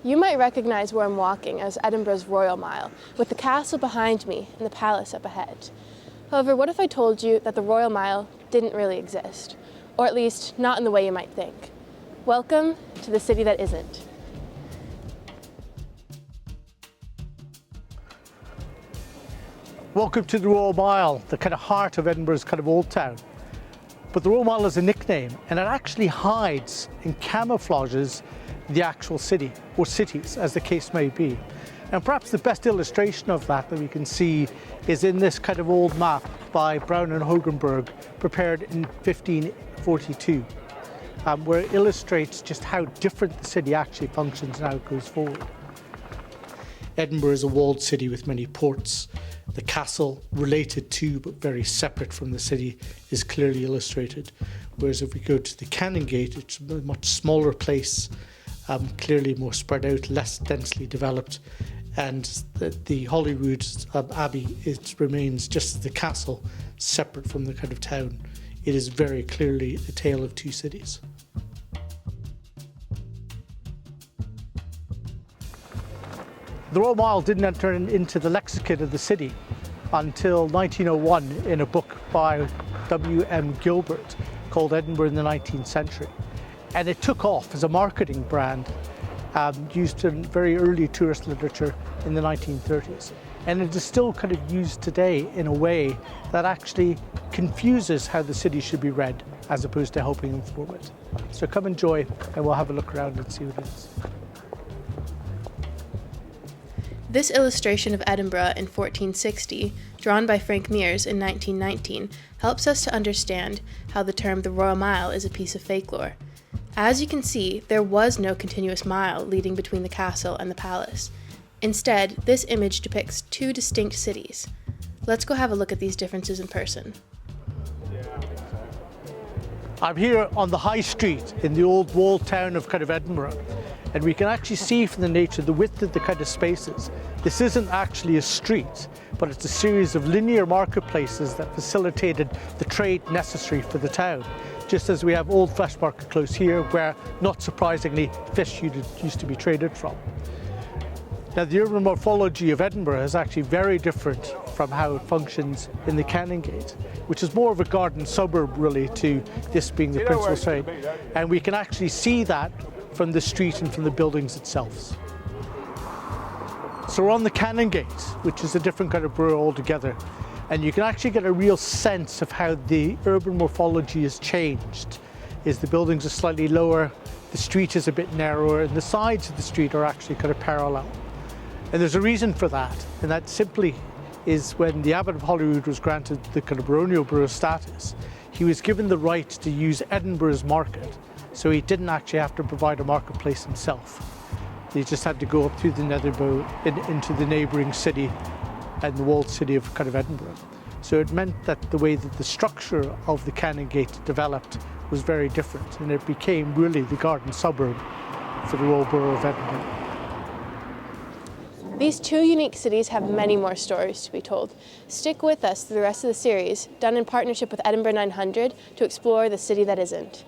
You might recognize where I'm walking as Edinburgh's Royal Mile, with the castle behind me and the palace up ahead. However, what if I told you that the Royal Mile didn't really exist? Or at least, not in the way you might think. Welcome to the city that isn't. Welcome to the Royal Mile, the kind of heart of Edinburgh's kind of old town. But the Royal Mile is a nickname, and it actually hides and camouflages the actual city, or cities, as the case may be. And perhaps the best illustration of that we can see is in this kind of old map by Brown and Hogenberg, prepared in 1542, where it illustrates just how different the city actually functions and how it goes forward. Edinburgh is a walled city with many ports. The castle, related to but very separate from the city, is clearly illustrated. Whereas if we go to the Canongate, it's a much smaller place, clearly more spread out, less densely developed. And the Holyrood Abbey, it remains just as the castle, separate from the kind of town. It is very clearly a tale of two cities. The Royal Mile didn't enter into the lexicon of the city until 1901 in a book by W.M. Gilbert called Edinburgh in the 19th Century. And it took off as a marketing brand used in very early tourist literature in the 1930s. And it is still kind of used today in a way that actually confuses how the city should be read as opposed to helping inform it. So come enjoy and we'll have a look around and see what it is. This illustration of Edinburgh in 1460, drawn by Frank Mears in 1919, helps us to understand how the term the Royal Mile is a piece of folklore. As you can see, there was no continuous mile leading between the castle and the palace. Instead, this image depicts two distinct cities. Let's go have a look at these differences in person. I'm here on the High Street in the old walled town of Edinburgh. And we can actually see from the nature, the width of the kind of spaces, this isn't actually a street, but it's a series of linear marketplaces that facilitated the trade necessary for the town. Just as we have Old Flesh Market close here, where, not surprisingly, fish used to be traded from. Now, the urban morphology of Edinburgh is actually very different from how it functions in the Canongate, which is more of a garden suburb, really, to this being the principal trade. And we can actually see that from the street and from the buildings itself. So we're on the Canongate, which is a different kind of borough altogether. And you can actually get a real sense of how the urban morphology has changed. The buildings are slightly lower, the street is a bit narrower, and the sides of the street are actually kind of parallel. And there's a reason for that, and that simply is when the Abbot of Holyrood was granted the kind of baronial borough status, he was given the right to use Edinburgh's market. So he didn't actually have to provide a marketplace himself. He just had to go up through the Netherbow into the neighbouring city and the walled city of Edinburgh. So it meant that the way that the structure of the Canongate developed was very different, and it became really the garden suburb for the Royal Borough of Edinburgh. These two unique cities have many more stories to be told. Stick with us through the rest of the series, done in partnership with Edinburgh 900, to explore the city that isn't.